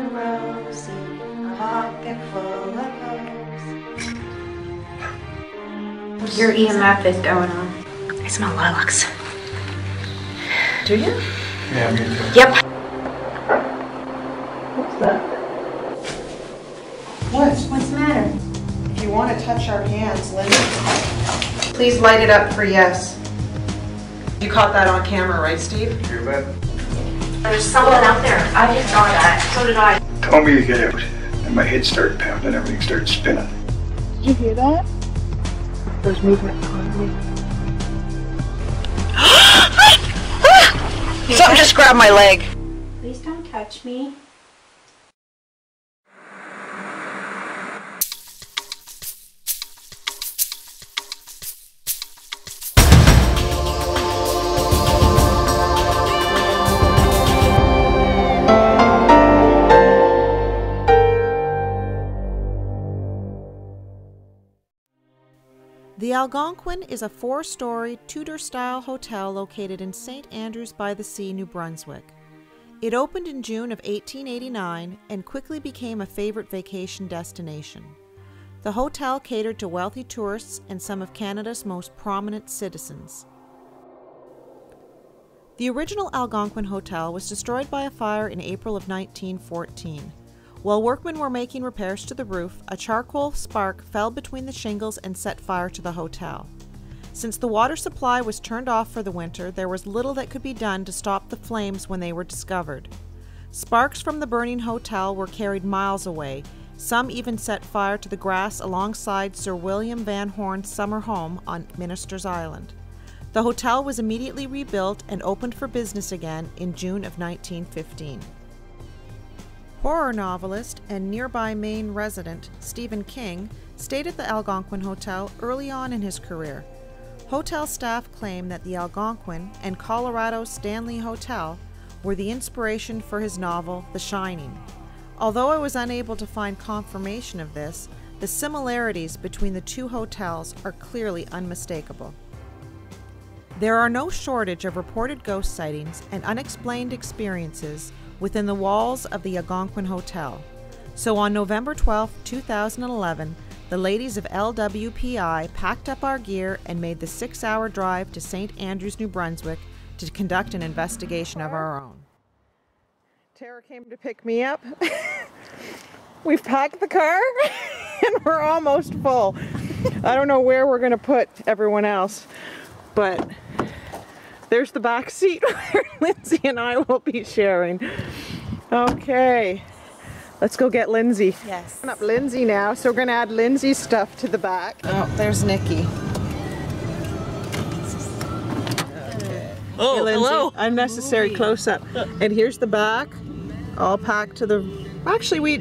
and rosy, a pocket full of hopes. Your EMF is going on. I smell lilacs. Do you? Yeah, me too. Yep. What's that? What? What's the matter? If you want to touch our hands, Linda, please light it up for yes. You caught that on camera, right, Steve? You bet. There's someone out there. I just saw that. So did I. Told me to get out, and my head started pounding, everything started spinning. Did you hear that? There's movement behind me. Something just grabbed my leg. Please don't touch me. The Algonquin is a 4-story, Tudor-style hotel located in St. Andrews by the Sea, New Brunswick. It opened in June of 1889 and quickly became a favorite vacation destination. The hotel catered to wealthy tourists and some of Canada's most prominent citizens. The original Algonquin Hotel was destroyed by a fire in April of 1914. While workmen were making repairs to the roof, a charcoal spark fell between the shingles and set fire to the hotel. Since the water supply was turned off for the winter, there was little that could be done to stop the flames when they were discovered. Sparks from the burning hotel were carried miles away. Some even set fire to the grass alongside Sir William Van Horne's summer home on Minister's Island. The hotel was immediately rebuilt and opened for business again in June of 1915. Horror novelist and nearby Maine resident Stephen King stayed at the Algonquin Hotel early on in his career. Hotel staff claim that the Algonquin and Colorado's Stanley Hotel were the inspiration for his novel The Shining. Although I was unable to find confirmation of this, the similarities between the two hotels are clearly unmistakable. There are no shortage of reported ghost sightings and unexplained experiences within the walls of the Algonquin Hotel. So on November 12, 2011, the ladies of LWPI packed up our gear and made the 6-hour drive to St. Andrews, New Brunswick to conduct an investigation of our own. Tara came to pick me up. We've packed the car and we're almost full. I don't know where we're going to put everyone else, but there's the back seat where Lindsay and I will be sharing. Okay, let's go get Lindsay. Yes. Up Lindsay now, so we're going to add Lindsay's stuff to the back. Oh, there's Nikki. Oh, Hey, Lindsay. hello. Unnecessary close-up. And here's the back, all packed to the... Actually, we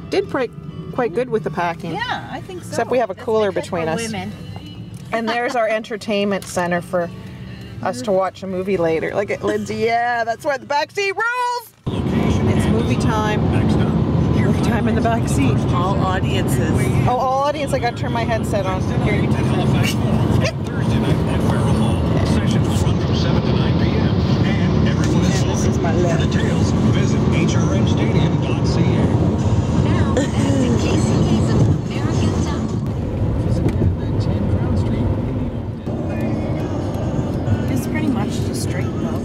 did quite good with the packing. Yeah, I think so. Except we have a cooler between us. Women. And there's our entertainment center for us to watch a movie later. Look at Lindsay. Yeah, that's why the back seat rules. It's movie time. Movie time in the back seat. All audiences. Oh, all audience. I got to turn my headset on. Here you go. Thursday night at Farrell Hall. Sessions run from 7 to 9 p.m. And everyone is welcome. For details, visit hrmstadium.ca. Now, back to KCK's American Top. It's pretty much just straight though.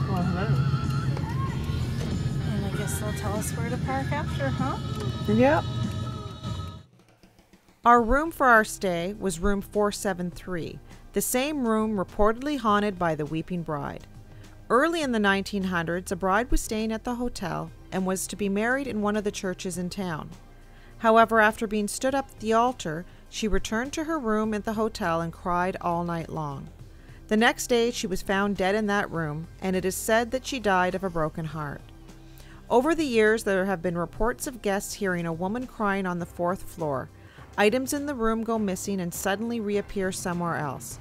Well, hello. And I guess they'll tell us where to park after, huh? Yep. Our room for our stay was room 473, the same room reportedly haunted by the Weeping Bride. Early in the 1900s, a bride was staying at the hotel and was to be married in one of the churches in town. However, after being stood up at the altar, she returned to her room at the hotel and cried all night long. The next day, she was found dead in that room, and it is said that she died of a broken heart. Over the years, there have been reports of guests hearing a woman crying on the 4th floor. Items in the room go missing and suddenly reappear somewhere else.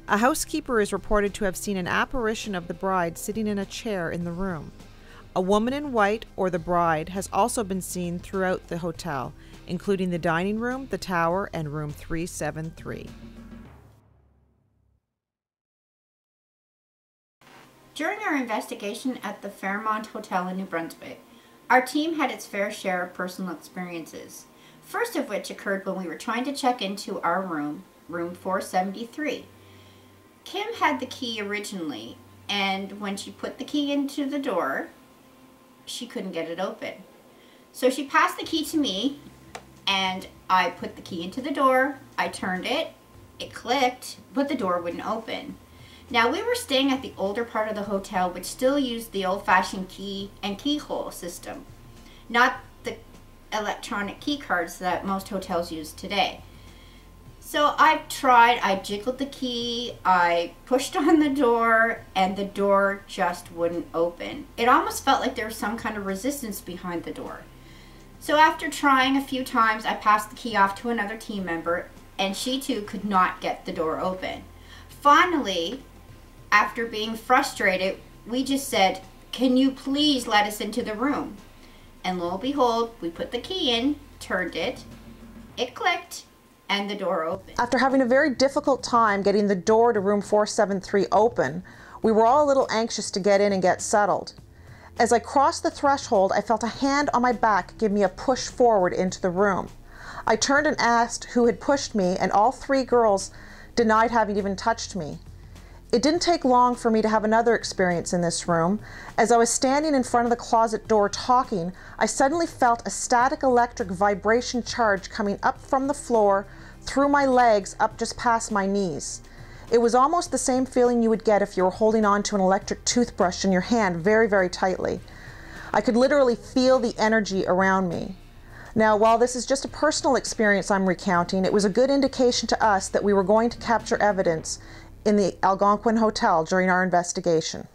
A housekeeper is reported to have seen an apparition of the bride sitting in a chair in the room. A woman in white, or the bride, has also been seen throughout the hotel, including the dining room, the tower, and room 373. During our investigation at the Fairmont Hotel in New Brunswick, our team had its fair share of personal experiences. First of which occurred when we were trying to check into our room, room 473. Kim had the key originally, and when she put the key into the door, she couldn't get it open. So she passed the key to me, and I put the key into the door, I turned it, it clicked, but the door wouldn't open. Now, we were staying at the older part of the hotel, which still used the old-fashioned key and keyhole system, not the electronic key cards that most hotels use today. So I jiggled the key, I pushed on the door, and the door just wouldn't open. It almost felt like there was some kind of resistance behind the door. So after trying a few times, I passed the key off to another team member, and she too could not get the door open. Finally, after being frustrated, we just said, "Can you please let us into the room?" And lo and behold, we put the key in, turned it, it clicked, and the door opened. After having a very difficult time getting the door to room 473 open, we were all a little anxious to get in and get settled. As I crossed the threshold, I felt a hand on my back give me a push forward into the room. I turned and asked who had pushed me, and all three girls denied having even touched me. It didn't take long for me to have another experience in this room. As I was standing in front of the closet door talking, I suddenly felt a static electric vibration charge coming up from the floor, through my legs, up just past my knees. It was almost the same feeling you would get if you were holding on to an electric toothbrush in your hand very, very tightly. I could literally feel the energy around me. Now, while this is just a personal experience I'm recounting, it was a good indication to us that we were going to capture evidence in the Algonquin Hotel during our investigation.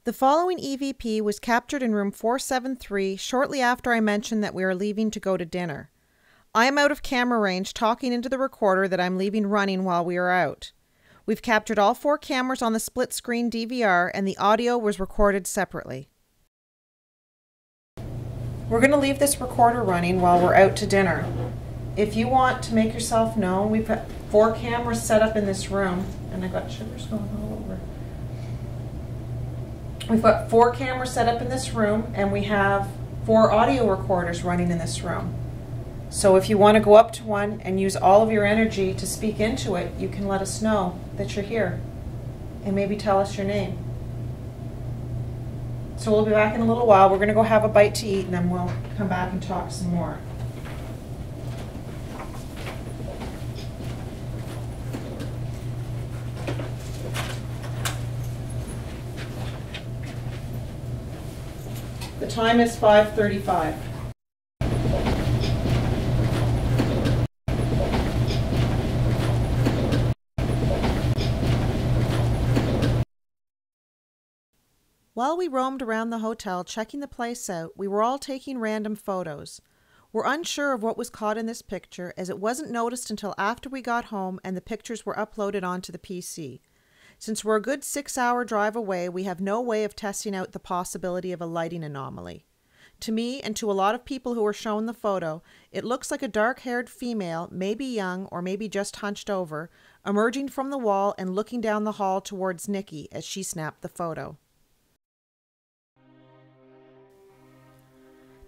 The following EVP was captured in room 473 shortly after I mentioned that we are leaving to go to dinner. I am out of camera range talking into the recorder that I'm leaving running while we are out. We've captured all 4 cameras on the split screen DVR, and the audio was recorded separately. We're going to leave this recorder running while we're out to dinner. If you want to make yourself known, we've got 4 cameras set up in this room, and I got sugars going all over. We've got 4 cameras set up in this room, and we have 4 audio recorders running in this room. So if you want to go up to one and use all of your energy to speak into it, you can let us know that you're here, and maybe tell us your name. So we'll be back in a little while. We're going to go have a bite to eat, and then we'll come back and talk some more. The time is 5:35. While we roamed around the hotel checking the place out, we were all taking random photos. We're unsure of what was caught in this picture, as it wasn't noticed until after we got home and the pictures were uploaded onto the PC. Since we're a good 6-hour drive away, we have no way of testing out the possibility of a lighting anomaly. To me, and to a lot of people who were shown the photo, it looks like a dark-haired female, maybe young or maybe just hunched over, emerging from the wall and looking down the hall towards Nikki as she snapped the photo.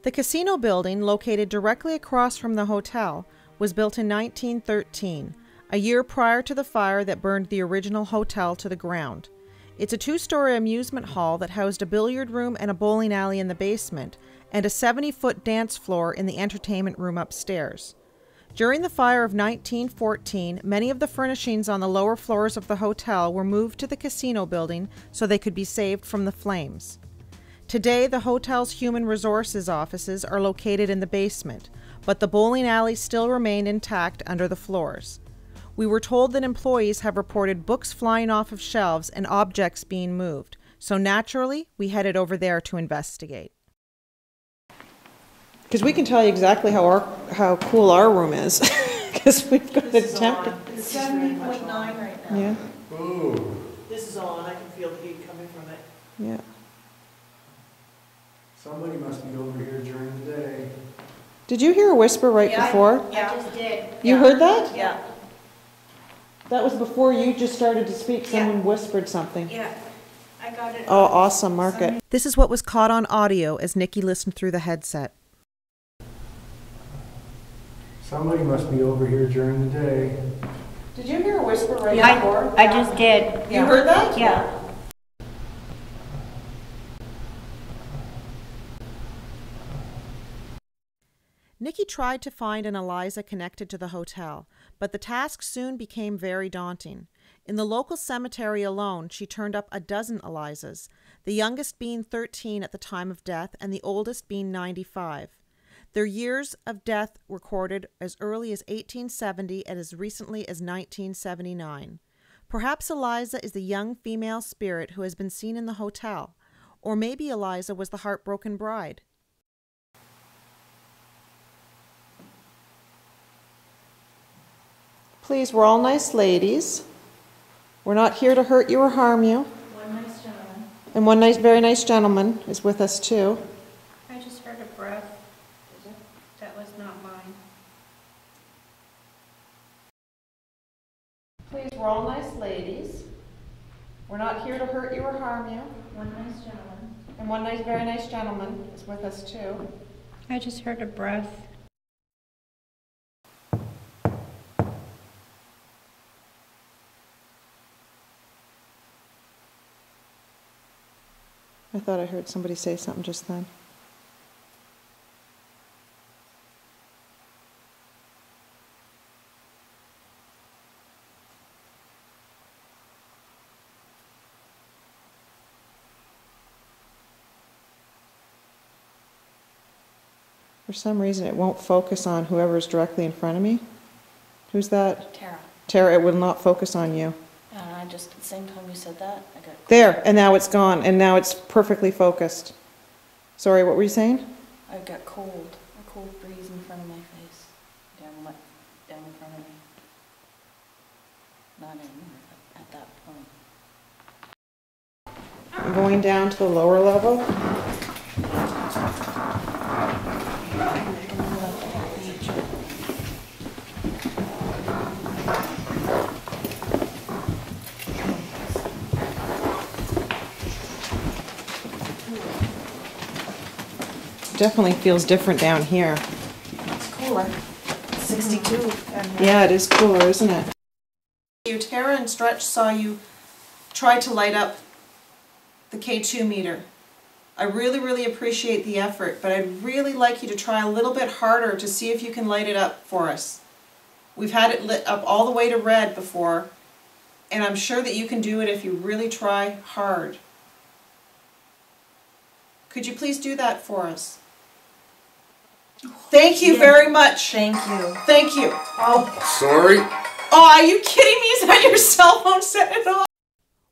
The casino building, located directly across from the hotel, was built in 1913, a year prior to the fire that burned the original hotel to the ground. It's a 2-story amusement hall that housed a billiard room and a bowling alley in the basement, and a 70-foot dance floor in the entertainment room upstairs. During the fire of 1914, many of the furnishings on the lower floors of the hotel were moved to the casino building so they could be saved from the flames. Today, the hotel's human resources offices are located in the basement, but the bowling alley still remained intact under the floors. We were told that employees have reported books flying off of shelves and objects being moved, so naturally, we headed over there to investigate. Because we can tell you exactly how cool our room is, because we've got it temperature. It's 70.9 right now. Yeah. Ooh. This is on. I can feel the heat coming from it. Yeah. Somebody must be over here during the day. Did you hear a whisper right before? I just did. You heard that? Yeah. That was before you just started to speak. Someone whispered something. Yeah. I got it. Oh, awesome. Mark it. This is what was caught on audio as Nikki listened through the headset. Somebody must be over here during the day. Did you hear a whisper right before? I just did. You heard that? Yeah. Nikki tried to find an Eliza connected to the hotel, but the task soon became very daunting. In the local cemetery alone, she turned up a dozen Elizas, the youngest being 13 at the time of death and the oldest being 95. Their years of death recorded as early as 1870 and as recently as 1979. Perhaps Eliza is the young female spirit who has been seen in the hotel, or maybe Eliza was the heartbroken bride. Please, we're all nice ladies. We're not here to hurt you or harm you. One nice gentleman. And one nice, very nice gentleman is with us too. I just heard a breath. That was not mine. Please, we're all nice ladies. We're not here to hurt you or harm you. One nice gentleman. And one nice, very nice gentleman is with us too. I just heard a breath. I thought I heard somebody say something just then. For some reason, it won't focus on whoever's directly in front of me. Who's that? Tara. Tara, it will not focus on you. And I just, at the same time you said that, I got... There, and now it's gone, and now it's perfectly focused. Sorry, what were you saying? I got cold. A cold breeze in front of my face. Down in front of me. Not anymore, but at that point. I'm going down to the lower level. Definitely feels different down here. It's cooler. It's 62. Yeah, it is cooler, isn't it? Tara and Stretch saw you try to light up the K2 meter. I really, really appreciate the effort, but I'd really like you to try a little bit harder to see if you can light it up for us. We've had it lit up all the way to red before, and I'm sure that you can do it if you really try hard. Could you please do that for us? Thank you very much. Thank you. Thank you. Oh, sorry. Oh, are you kidding me? Is that your cell phone setting it off?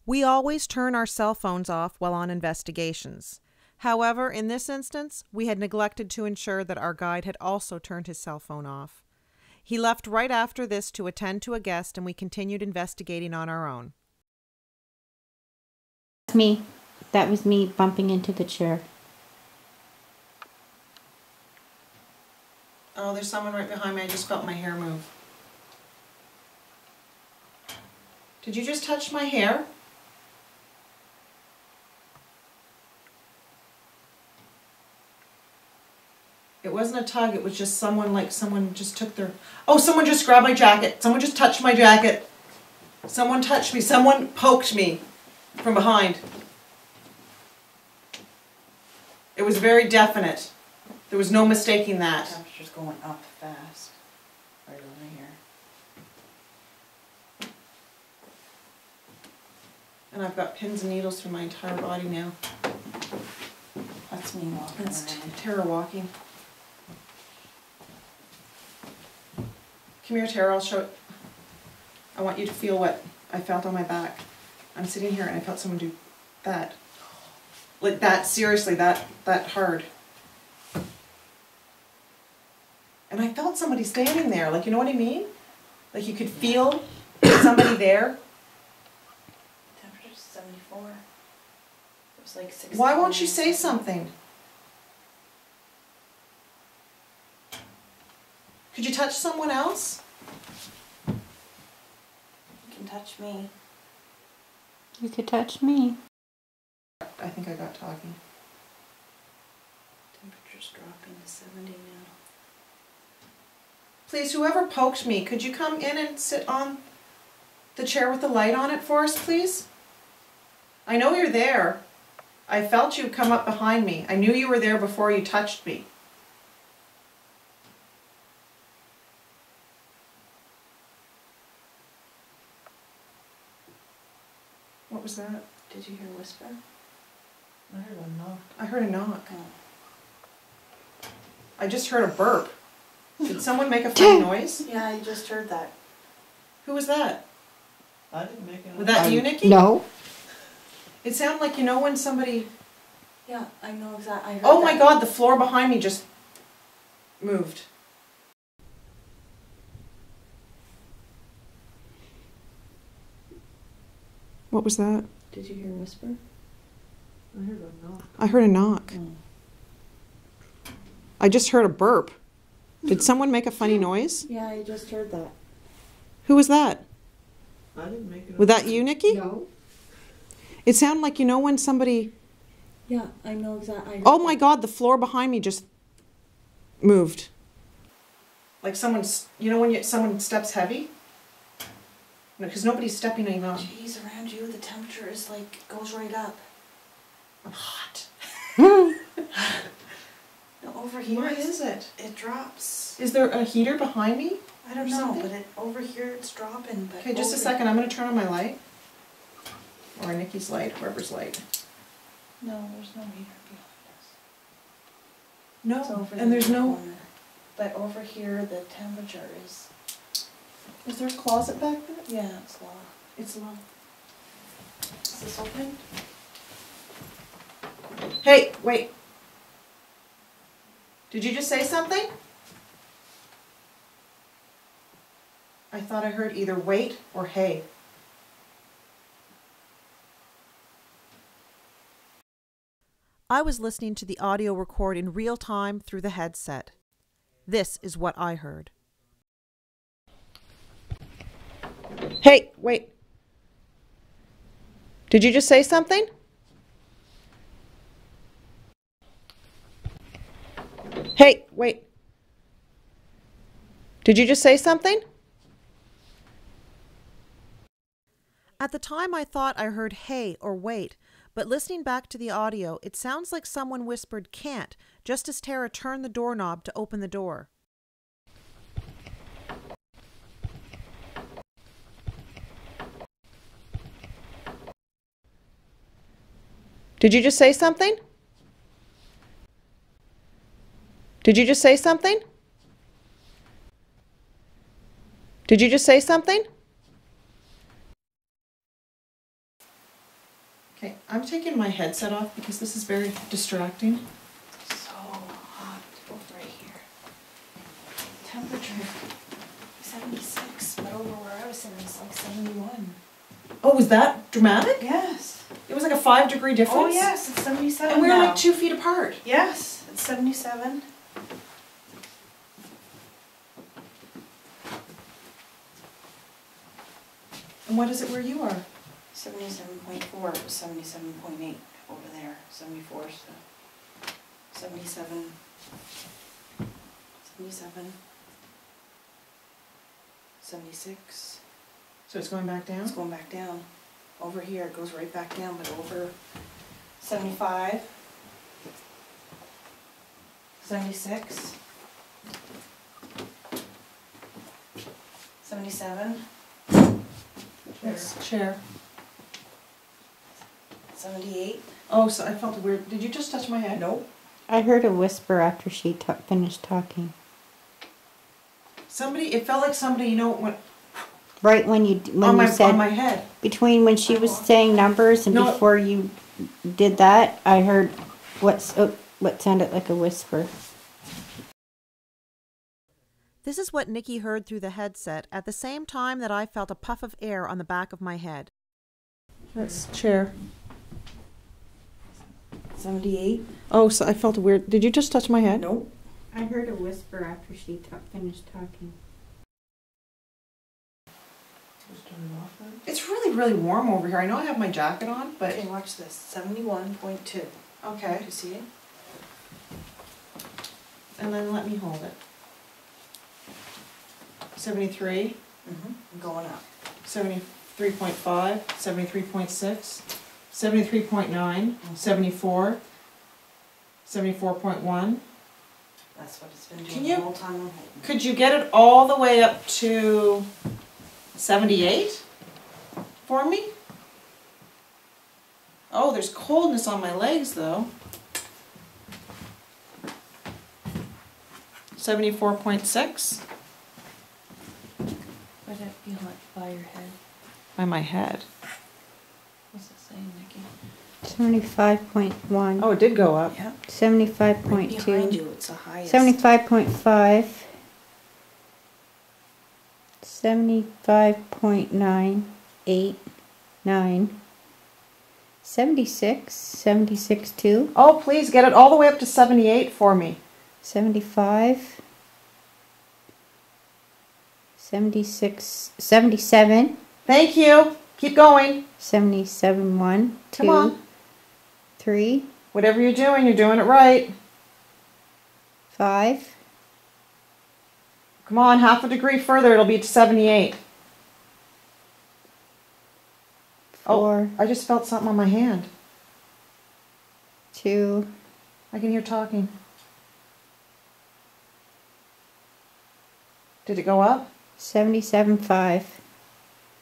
We always turn our cell phones off while on investigations. However, in this instance, we had neglected to ensure that our guide had also turned his cell phone off. He left right after this to attend to a guest, and we continued investigating on our own. That's me. That was me bumping into the chair. Oh, there's someone right behind me. I just felt my hair move. Did you just touch my hair? It wasn't a tug, it was just someone just took their... Oh, someone just grabbed my jacket. Someone just touched my jacket. Someone touched me. Someone poked me from behind. It was very definite. There was no mistaking that. The temperature's going up fast. Right over here. And I've got pins and needles through my entire body now. That's me walking That's around. Tara walking. Come here, Tara, I'll show it. I want you to feel what I felt on my back. I'm sitting here and I felt someone do that. Like that, seriously, that hard. And I felt somebody standing there, like, you know what I mean? Like you could feel somebody there. Temperature's 74. It was like 60. Why won't you say something? Could you touch someone else? You can touch me. You could touch me. I think I got talking. Temperature's dropping to 70 now. Please, whoever poked me, could you come in and sit on the chair with the light on it for us, please? I know you're there. I felt you come up behind me. I knew you were there before you touched me. What was that? Did you hear a whisper? I heard a knock. I heard a knock. Oh. I just heard a burp. Did someone make a funny noise? Yeah, I just heard that. Who was that? I didn't make it. Was that you, Nikki? No. It sounded like, you know, when somebody... Yeah, I know exactly. I heard Oh my that. God, the floor behind me just moved. What was that? Did you hear a whisper? I heard a knock. I heard a knock. Oh. I just heard a burp. Did someone make a funny noise? Yeah, I just heard that. Who was that? I didn't make it. Was that you, Nikki? No. It sounded like, you know, when somebody... Yeah, I know exactly. Oh my God, the floor behind me just moved. Like someone's, you know, when someone steps heavy? No, because nobody's stepping anymore. Jeez, around you the temperature is like, goes right up. I'm hot. No, over here. Why is it? It drops. Is there a heater behind me? I don't Or know, something? but over here it's dropping. But Okay, just a second. I'm going to turn on my light. Or Nikki's light, whoever's light. No, there's no heater behind us. No, It's over and there's there no... corner. But over here the temperature is... Is there a closet back there? Yeah, it's low. It's low. Is this open? Hey, wait. Did you just say something? I thought I heard either wait or hey. I was listening to the audio record in real time through the headset. This is what I heard. Hey, wait. Did you just say something? Hey, wait. Did you just say something? At the time I thought I heard hey or wait, but listening back to the audio, it sounds like someone whispered can't, just as Tara turned the doorknob to open the door. Did you just say something? Did you just say something? Did you just say something? Okay, I'm taking my headset off because this is very distracting. So hot over here. Temperature 76, but over where I was sitting it's like 71. Oh, was that dramatic? Yes. It was like a 5-degree difference? Oh yes, it's 77 And we were now. like 2 feet apart. Yes, it's 77. And what is it where you are? 77.4, it was 77.8 over there. 74, so 77. 77. 76. So it's going back down? It's going back down. Over here it goes right back down, but over 75. 76. 77. Yes, chair. 78. Oh, so I felt weird. Did you just touch my head? Nope. I heard a whisper after she finished talking. Somebody, it felt like somebody, you know, went Right when you said on my head. between when she was saying numbers and No. before you did that, I heard what sounded like a whisper. This is what Nikki heard through the headset at the same time that I felt a puff of air on the back of my head. That's chair. 78. Oh, so I felt weird. Did you just touch my head? Nope. I heard a whisper after she finished talking. It's really, really warm over here. I know I have my jacket on, but... Okay, watch this. 71.2. Okay. You see it? And then let me hold it. 73, Mm-hmm. Going up. 73.5, 73.6, 73.9, 74, 74.1. That's what it's been Can doing you- the whole time I'm holding. Could you get it all the way up to 78 for me? Oh, there's coldness on my legs though. 74.6 Why did it feel like by your head? by my head. What's it saying, Nikki? 75.1. Oh, it did go up. Yeah. Right 75.2. behind you, it's the highest. 75.5. 75.989. 76. 76.2. Oh, please get it all the way up to 78 for me. 75. 76. 77. Thank you. Keep going. 77.1. 2. Come on. 3. Whatever you're doing it right. 5. Come on, half a degree further, it'll be to 78. 4. Oh, I just felt something on my hand. 2. I can hear talking. Did it go up? 77.5.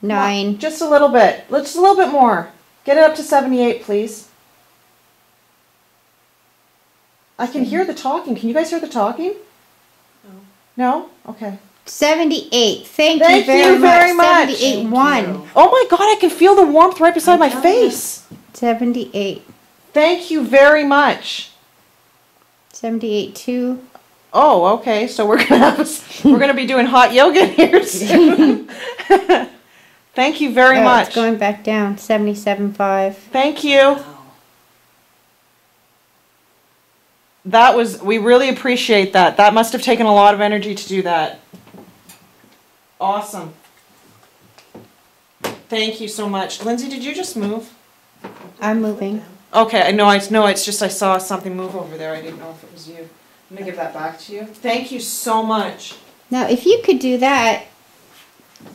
Come on, 9. just a little bit. Just a little bit more. Get it up to 78, please. I can hear the talking. Can you guys hear the talking? No? Okay. 78. Thank Thank you very you very much. 78.1. Oh my God, I can feel the warmth right beside my face. 78. Thank you very much. 78.2. Oh, okay. So we're gonna be doing hot yoga here soon. Thank you very much. It's going back down. 77.5. Thank you. We really appreciate that. That must have taken a lot of energy to do that. Awesome. Thank you so much. Lindsay, did you just move? I'm moving. Okay, I know. It's just I saw something move over there. I didn't know if it was you. I'm gonna give that back to you. Thank you so much. Now, if you could do that,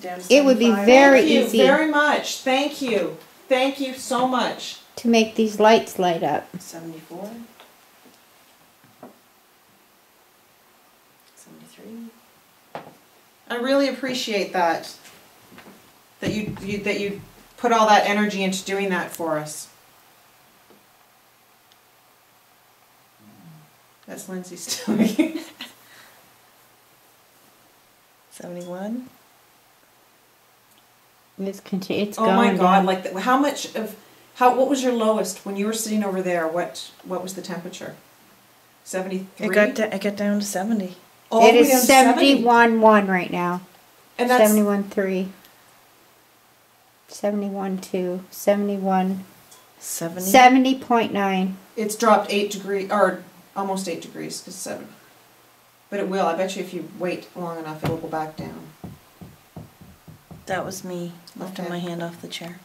Down to it would be 75. very Thank you easy very much. Thank you. Thank you so much. to make these lights light up. 74. 73. I really appreciate that. That you put all that energy into doing that for us. That's Lindsay's doing. 71. It's Oh going my God! down. Like, what was your lowest when you were sitting over there? What was the temperature? 73. It got down to 70. All It the way down is to 70. 71.1 right now. And that's 71.3. 71.2. 71. 70. 70.9. it's dropped 8 degrees or almost 8 degrees to 7. But it will. I bet you if you wait long enough, it will go back down. That was me lifting Okay. my hand off the chair.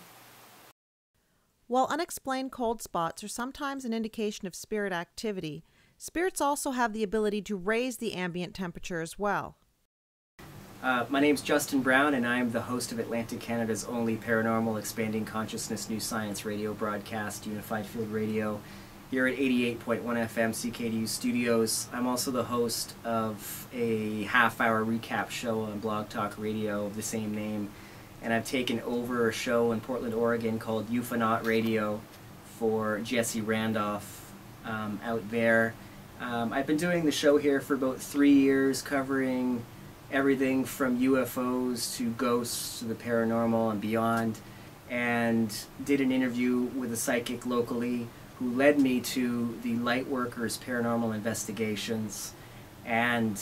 While unexplained cold spots are sometimes an indication of spirit activity, spirits also have the ability to raise the ambient temperature as well. My name's Justin Brown, and I'm the host of Atlantic Canada's only paranormal expanding consciousness new science radio broadcast, Unified Field Radio, here at 88.1 FM CKDU Studios. I'm also the host of a half-hour recap show on Blog Talk Radio of the same name, and I've taken over a show in Portland, Oregon called Ufanaut Radio for Jesse Randolph out there. I've been doing the show here for about 3 years, covering everything from UFOs to ghosts to the paranormal and beyond, and did an interview with a psychic locally who led me to the Lightworkers Paranormal Investigations, and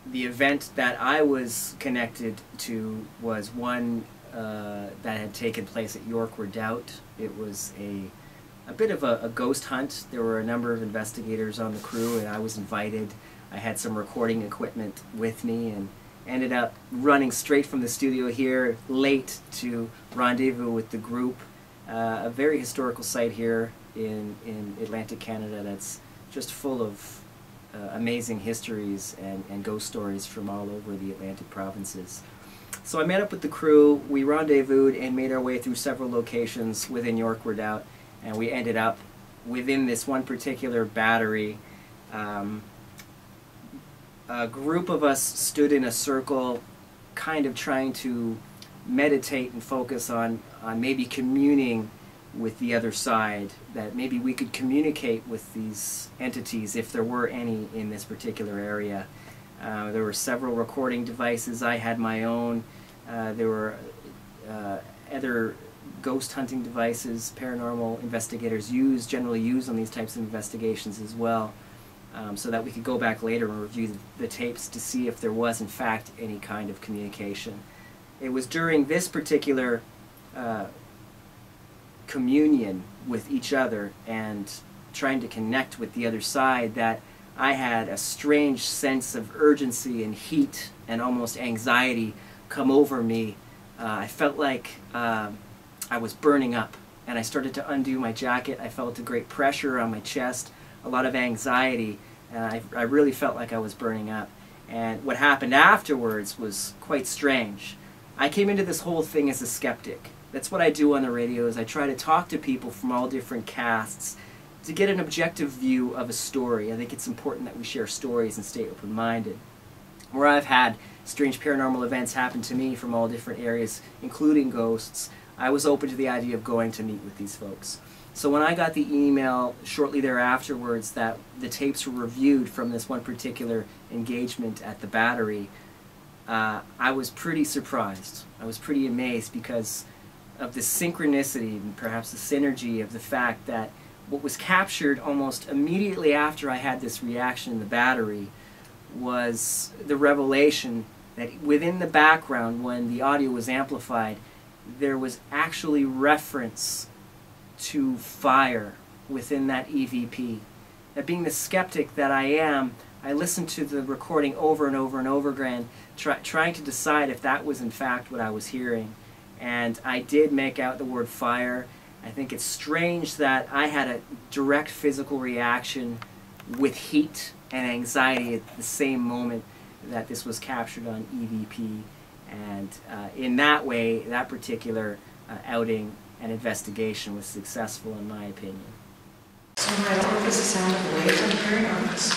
the event that I was connected to was one that had taken place at York Redoubt. It was a a bit of a ghost hunt. There were a number of investigators on the crew, and I was invited. I had some recording equipment with me, and ended up running straight from the studio here late to rendezvous with the group. A very historical site here in Atlantic Canada that's just full of amazing histories and ghost stories from all over the Atlantic provinces. So I met up with the crew, we rendezvoused and made our way through several locations within York Redoubt, and we ended up within this one particular battery. A group of us stood in a circle, kind of trying to meditate and focus on maybe communing with the other side, that maybe we could communicate with these entities if there were any in this particular area. There were several recording devices. I had my own. There were other ghost hunting devices paranormal investigators generally use on these types of investigations as well, so that we could go back later and review the tapes to see if there was in fact any kind of communication. It was during this particular communion with each other and trying to connect with the other side that I had a strange sense of urgency and heat and almost anxiety come over me. I felt like I was burning up, and I started to undo my jacket. I felt a great pressure on my chest, a lot of anxiety, and I really felt like I was burning up. And what happened afterwards was quite strange. I came into this whole thing as a skeptic. That's what I do on the radio, is I try to talk to people from all different casts to get an objective view of a story. I think it's important that we share stories and stay open-minded. Where I've had strange paranormal events happen to me from all different areas, including ghosts, I was open to the idea of going to meet with these folks. So when I got the email shortly thereafterwards that the tapes were reviewed from this one particular engagement at the Battery, I was pretty surprised. I was pretty amazed because of the synchronicity and perhaps the synergy of the fact that what was captured almost immediately after I had this reaction in the Battery was the revelation that within the background, when the audio was amplified, there was actually reference to fire within that EVP. Now, being the skeptic that I am, I listened to the recording over and over and over again, trying to decide if that was in fact what I was hearing. And I did make out the word fire. I think it's strange that I had a direct physical reaction with heat and anxiety at the same moment that this was captured on EVP. And in that way, that particular outing and investigation was successful in my opinion. So I don't know if this is the sound of the waves I'm hearing on this.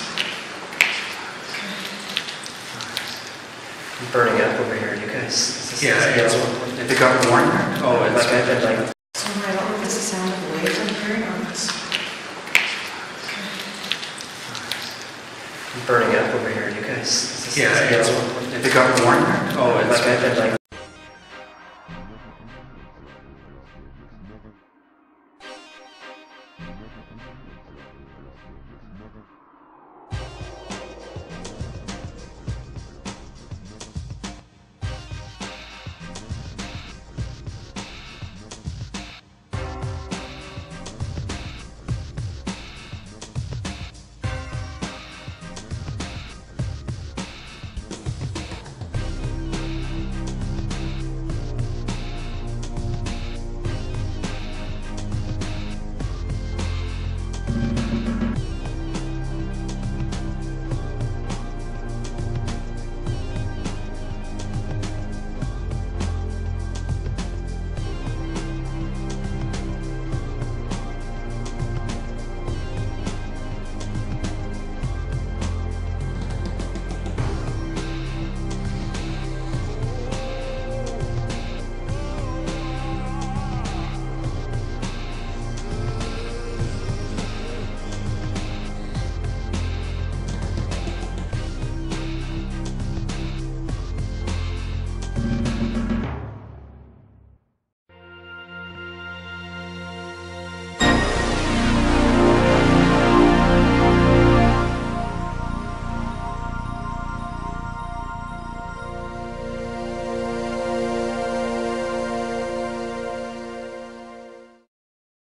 I'm burning up over here, you guys. Yeah, did they got warm? Oh, it's like I've been like... So I don't know if this is the sound of the waves I'm hearing on this. I'm burning up over here, you guys. Yeah, did they got warm? Oh, it's like I've been like...